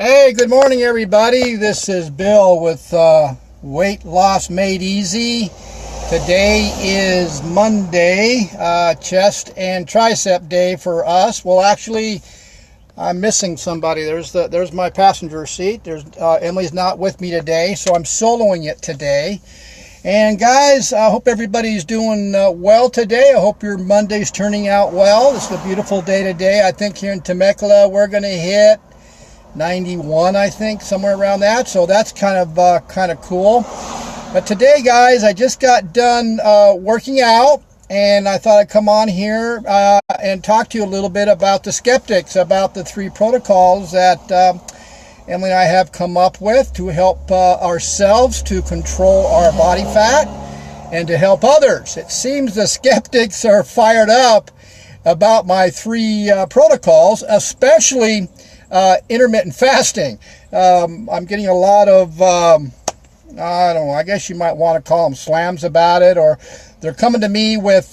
Hey, good morning, everybody. This is Bill with Weight Loss Made Easy. Today is Monday, chest and tricep day for us. Well, actually, I'm missing somebody. There's my passenger seat. Emily's not with me today, so I'm soloing it today. And guys, I hope everybody's doing well today. I hope your Monday's turning out well. It's a beautiful day today. I think here in Temecula we're going to hit 91, I think, somewhere around that. So that's kind of cool. But today, guys, I just got done working out, and I thought I'd come on here and talk to you a little bit about the skeptics, about the 3 protocols that Emily and I have come up with to help ourselves to control our body fat and to help others. It seems the skeptics are fired up about my 3 protocols, especially intermittent fasting. I'm getting a lot of, I don't know, I guess you might want to call them slams about it, or they're coming to me with,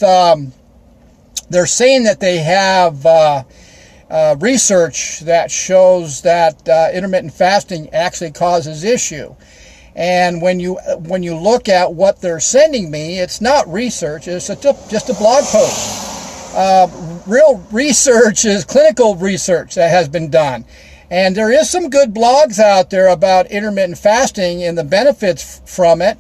they're saying that they have research that shows that intermittent fasting actually causes issue. And when you look at what they're sending me, it's not research, it's just a blog post. Real research is clinical research that has been done. And there is some good blogs out there about intermittent fasting and the benefits from it.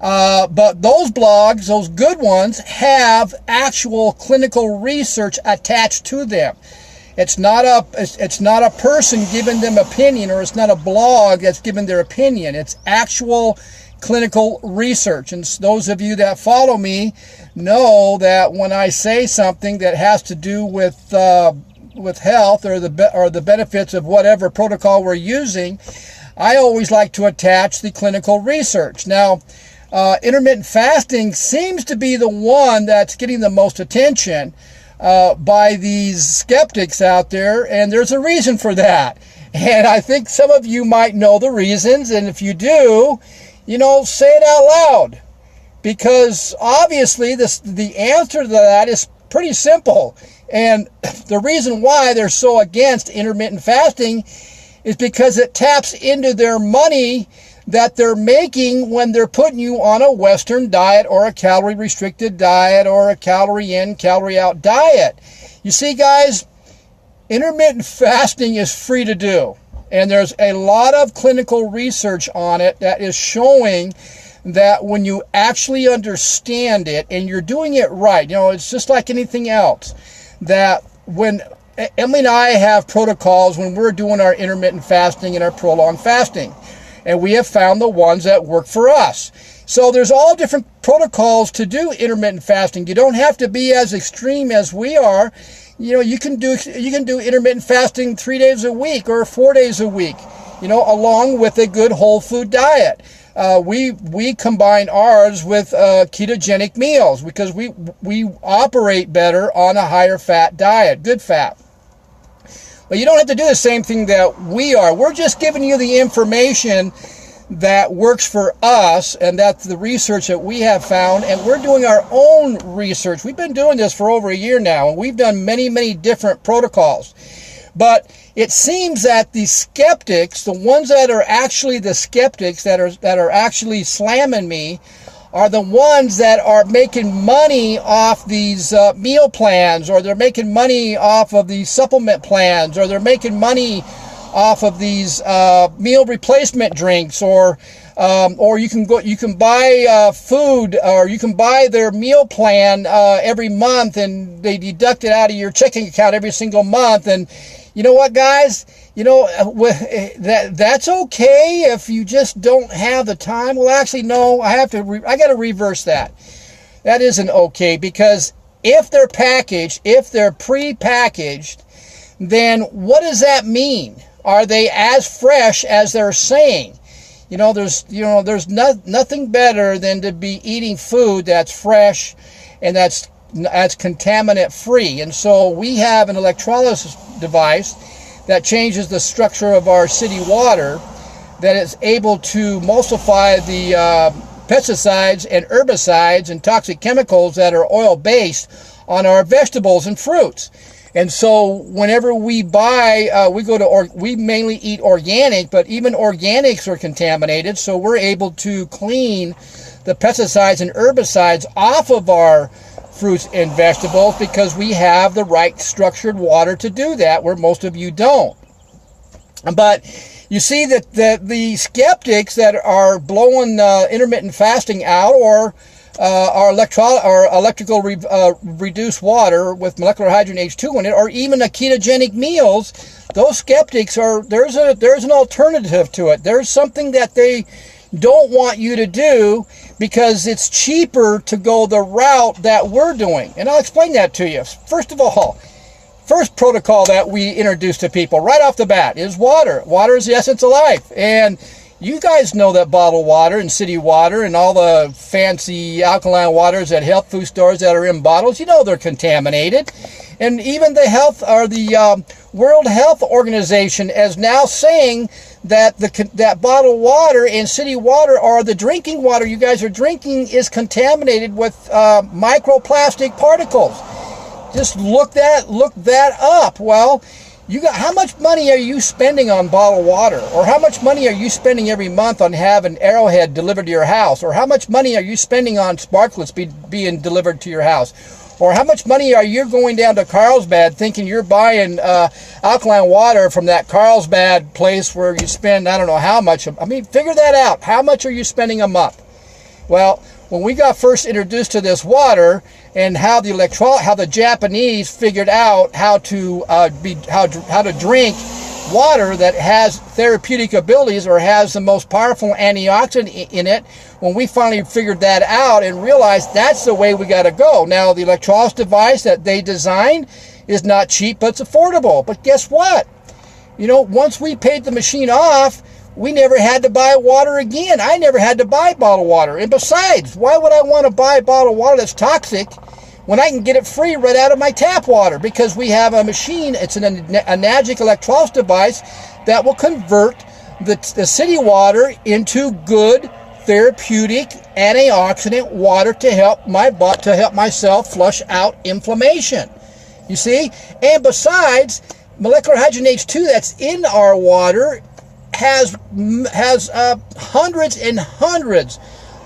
But those blogs, those good ones, have actual clinical research attached to them. It's not a person giving them opinion, or it's not a blog that's giving their opinion. It's actual clinical research. And those of you that follow me know that when I say something that has to do with health or the benefits of whatever protocol we're using, I always like to attach the clinical research. Now, intermittent fasting seems to be the one that's getting the most attention by these skeptics out there, and there's a reason for that. And I think some of you might know the reasons, and if you do, say it out loud. Because obviously the answer to that is pretty simple. And the reason why they're so against intermittent fasting is because it taps into their money that they're making when they're putting you on a Western diet or a calorie-restricted diet or a calorie-in, calorie-out diet. You see, guys, intermittent fasting is free to do. And there's a lot of clinical research on it that is showing that when you actually understand it and you're doing it right, it's just like anything else, that when Emily and I have protocols when we're doing our intermittent fasting and our prolonged fasting, and we have found the ones that work for us. So there's all different protocols to do intermittent fasting. You don't have to be as extreme as we are. You can do intermittent fasting 3 days a week or 4 days a week, along with a good whole food diet. We combine ours with ketogenic meals because we operate better on a higher fat diet, good fat. But you don't have to do the same thing that we are. We're just giving you the information that works for us, and that's the research that we have found, and we're doing our own research. We've been doing this for over a year now, and we've done many, many different protocols. But it seems that the skeptics, the ones that are actually the skeptics that are actually slamming me, are the ones that are making money off these meal plans, or they're making money off of these supplement plans, or they're making money off of these meal replacement drinks, or you can buy food, or you can buy their meal plan every month, and they deduct it out of your checking account every single month. And you know what, guys? That's okay if you just don't have the time. Well, actually, no. I got to reverse that. That isn't okay, because if they're packaged, if they're pre-packaged, then what does that mean? Are they as fresh as they're saying? There's nothing better than to be eating food that's fresh and that's contaminant free. And so we have an electrolysis device that changes the structure of our city water, that is able to emulsify the pesticides and herbicides and toxic chemicals that are oil-based on our vegetables and fruits. And so whenever we buy, we mainly eat organic, but even organics are contaminated. So we're able to clean the pesticides and herbicides off of our fruits and vegetables because we have the right structured water to do that, where most of you don't. But you see that the skeptics that are blowing intermittent fasting out, or our electrical reduced water with molecular hydrogen H2 in it, or even the ketogenic meals, those skeptics there's an alternative to it. There's something that they don't want you to do because it's cheaper to go the route that we're doing. And I'll explain that to you. First of all, first protocol that we introduce to people right off the bat is water. Water is the essence of life. And you guys know that bottled water and city water and all the fancy alkaline waters at health food stores that are in bottles, you know they're contaminated. And even the World Health Organization is now saying that that bottled water and city water, or the drinking water you guys are drinking, is contaminated with microplastic particles. Just look that up. Well, how much money are you spending on bottled water? Or how much money are you spending every month on having Arrowhead delivered to your house? Or how much money are you spending on Sparklets being delivered to your house? Or how much money are you going down to Carlsbad thinking you're buying alkaline water from that Carlsbad place where you spend, I don't know how much. I mean, figure that out. How much are you spending a month? Well, when we got first introduced to this water, and how the Japanese figured out how to drink water that has therapeutic abilities or has the most powerful antioxidant in it, when we finally figured that out and realized that's the way we got to go. Now, the electrolysis device that they designed is not cheap, but it's affordable. But guess what? You know, once we paid the machine off, we never had to buy water again. I never had to buy bottled water. And besides, why would I want to buy bottled water that's toxic when I can get it free right out of my tap water? Because we have a machine, it's a Nagic electrolysis device that will convert the city water into good therapeutic antioxidant water to help myself flush out inflammation. You see? And besides, molecular hydrogen H2 that's in our water has hundreds and hundreds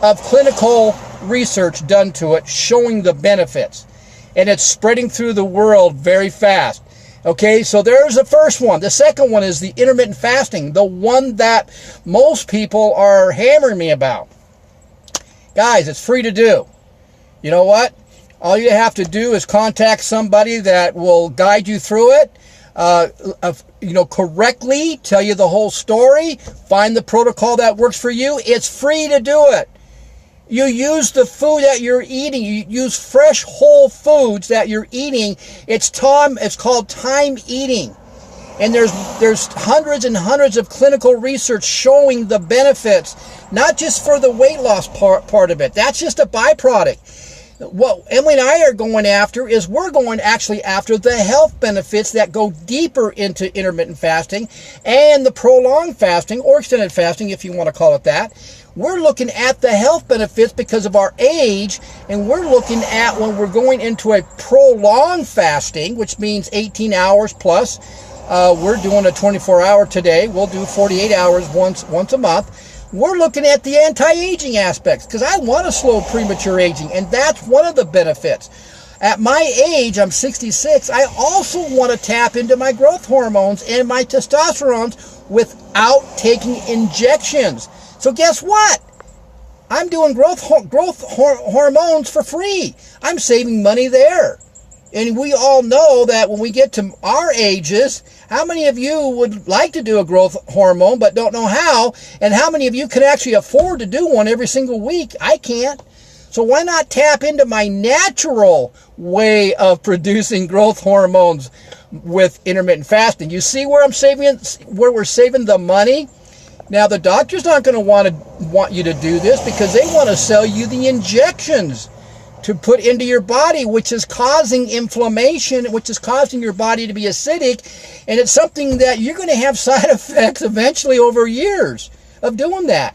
of clinical research done to it showing the benefits, and it's spreading through the world very fast. Okay, so there's the first one. The second one is the intermittent fasting, the one that most people are hammering me about. Guys, it's free to do. You know what? All you have to do is contact somebody that will guide you through it, correctly, tell you the whole story, find the protocol that works for you. It's free to do it. You use the food that you're eating. You use fresh, whole foods that you're eating. It's called time eating. And there's hundreds and hundreds of clinical research showing the benefits, not just for the weight loss part of it. That's just a byproduct. What Emily and I are going after is we're going actually after the health benefits that go deeper into intermittent fasting and the prolonged fasting, or extended fasting if you want to call it that. We're looking at the health benefits because of our age, and we're looking at when we're going into a prolonged fasting, which means 18 hours plus. We're doing a 24-hour today. We'll do 48 hours once a month. We're looking at the anti-aging aspects because I want to slow premature aging, and that's one of the benefits. At my age, I'm 66, I also want to tap into my growth hormones and my testosterone without taking injections. So guess what? I'm doing growth hormones for free. I'm saving money there. And we all know that when we get to our ages, how many of you would like to do a growth hormone but don't know how? And how many of you can actually afford to do one every single week? I can't. So why not tap into my natural way of producing growth hormones with intermittent fasting? You see where we're saving the money? Now, the doctor's not going to want you to do this because they want to sell you the injections to put into your body, which is causing inflammation, which is causing your body to be acidic, and it's something that you're going to have side effects eventually over years of doing that.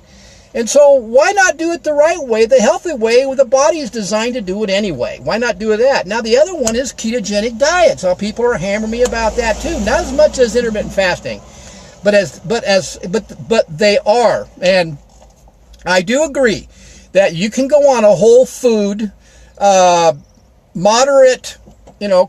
And so why not do it the right way, the healthy way, where the body is designed to do it anyway? Why not do that? Now, the other one is ketogenic diet. So people are hammering me about that too. Not as much as intermittent fasting, but they are. And I do agree that you can go on a whole food, moderate,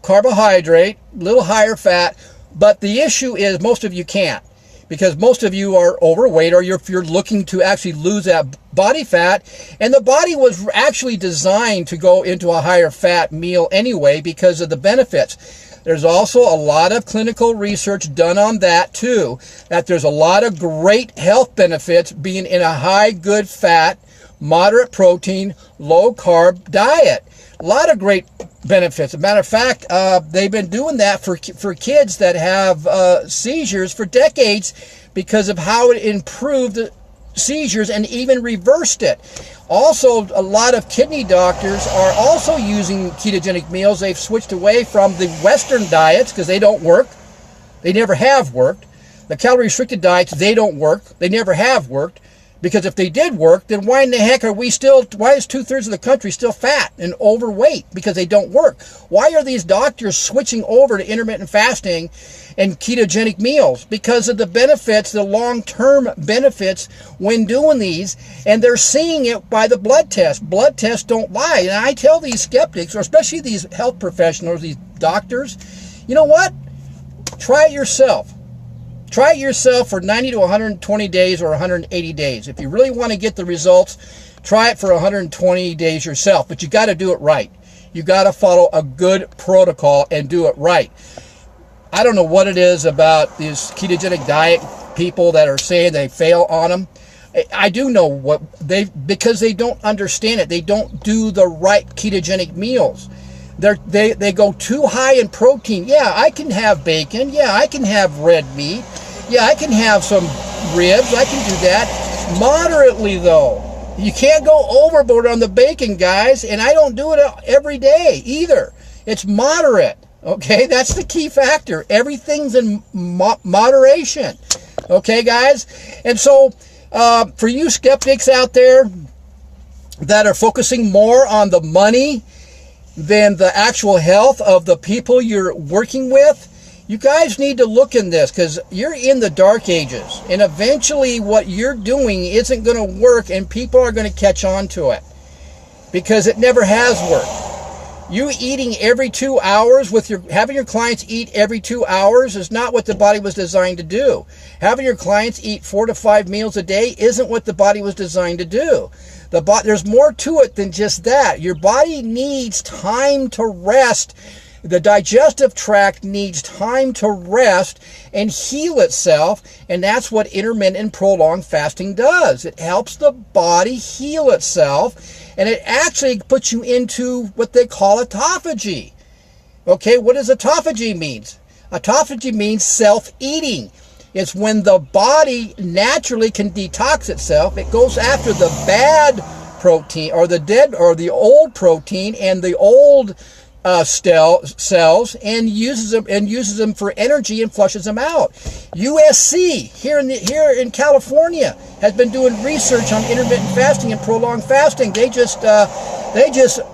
carbohydrate, a little higher fat, but the issue is most of you can't, because most of you are overweight, or if you're looking to actually lose that body fat, and the body was actually designed to go into a higher fat meal anyway because of the benefits. There's also a lot of clinical research done on that too, that there's a lot of great health benefits being in a high good fat, moderate protein, low carb diet. A lot of great benefits. As a matter of fact, they've been doing that for kids that have seizures for decades, because of how it improved the seizures and even reversed it. Also, a lot of kidney doctors are also using ketogenic meals. They've switched away from the Western diets because they don't work. They never have worked. The calorie-restricted diets, they don't work. They never have worked. Because if they did work, then why in the heck why is 2/3 of the country still fat and overweight? Because they don't work. Why are these doctors switching over to intermittent fasting and ketogenic meals? Because of the benefits, the long-term benefits when doing these, and they're seeing it by the blood test. Blood tests don't lie. And I tell these skeptics, or especially these health professionals, these doctors, you know what? Try it yourself. Try it yourself for 90 to 120 days or 180 days. If you really want to get the results, try it for 120 days yourself. But you got to do it right. You got to follow a good protocol and do it right. I don't know what it is about these ketogenic diet people that are saying they fail on them. I do know because they don't understand it. They don't do the right ketogenic meals. They go too high in protein. Yeah, I can have bacon. Yeah, I can have red meat. Yeah, I can have some ribs. I can do that. Moderately, though. You can't go overboard on the bacon, guys, and I don't do it every day either. It's moderate, okay? That's the key factor. Everything's in moderation, okay, guys? And so for you skeptics out there that are focusing more on the money than the actual health of the people you're working with, you guys need to look in this, because you're in the dark ages, and eventually what you're doing isn't going to work, and people are going to catch on to it because it never has worked. You eating every 2 hours having your clients eat every 2 hours is not what the body was designed to do. Having your clients eat 4 to 5 meals a day isn't what the body was designed to do. There's more to it than just that. Your body needs time to rest. The digestive tract needs time to rest and heal itself, and that's what intermittent and prolonged fasting does. It helps the body heal itself, and it actually puts you into what they call autophagy. Okay, what does autophagy mean? Autophagy means self-eating. It's when the body naturally can detox itself. It goes after the bad protein, or the dead, or the old protein and the old cells, and uses them for energy and flushes them out. USC here in California has been doing research on intermittent fasting and prolonged fasting. They just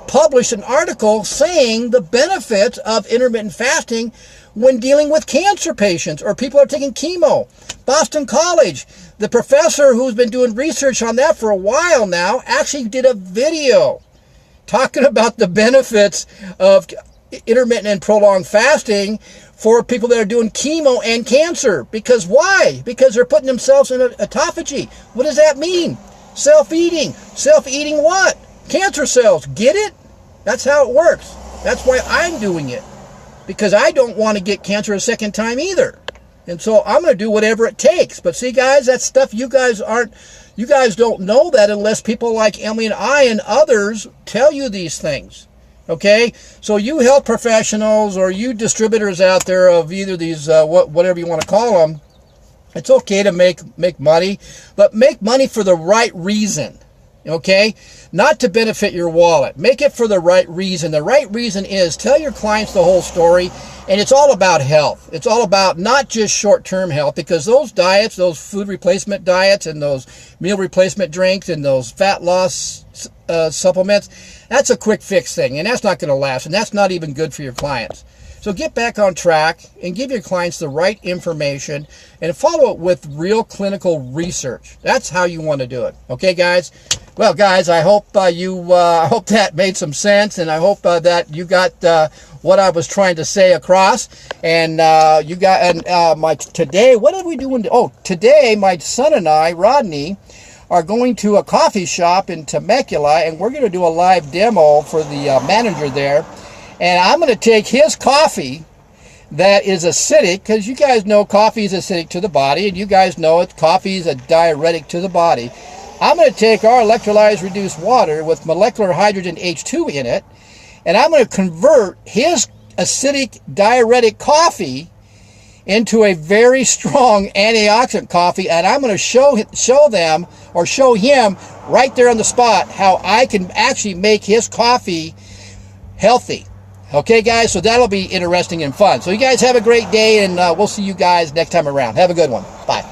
published an article saying the benefits of intermittent fasting when dealing with cancer patients or people who are taking chemo. Boston College, the professor who's been doing research on that for a while now, actually did a video talking about the benefits of intermittent and prolonged fasting for people that are doing chemo and cancer. Because why? Because they're putting themselves in autophagy. What does that mean? Self-eating. Self-eating what? Cancer cells. Get it? That's how it works. That's why I'm doing it. Because I don't want to get cancer a second time either. And so I'm going to do whatever it takes. But see, guys, that's stuff you guys don't know that unless people like Emily and I and others tell you these things. Okay? So you health professionals or you distributors out there of either these, whatever you want to call them, it's okay to make money, but make money for the right reason. okay? Not to benefit your wallet. Make it for the right reason. The right reason is tell your clients the whole story, and it's all about health. It's all about not just short-term health, because those diets, those food replacement diets and those meal replacement drinks and those fat loss supplements, that's a quick fix thing, and that's not going to last, and that's not even good for your clients. So get back on track and give your clients the right information and follow it with real clinical research. That's how you want to do it. Okay, guys? Well, guys, I hope I hope that made some sense, and I hope that you got what I was trying to say across. And you got today. What are we doing? Oh, today my son and I, Rodney, are going to a coffee shop in Temecula, and we're going to do a live demo for the manager there. And I'm going to take his coffee that is acidic, because you guys know coffee is acidic to the body, and you guys know coffee is a diuretic to the body. I'm going to take our electrolyzed reduced water with molecular hydrogen H2 in it, and I'm going to convert his acidic diuretic coffee into a very strong antioxidant coffee, and I'm going to show him right there on the spot how I can actually make his coffee healthy. Okay, guys, so that'll be interesting and fun. So you guys have a great day, and we'll see you guys next time around. Have a good one. Bye.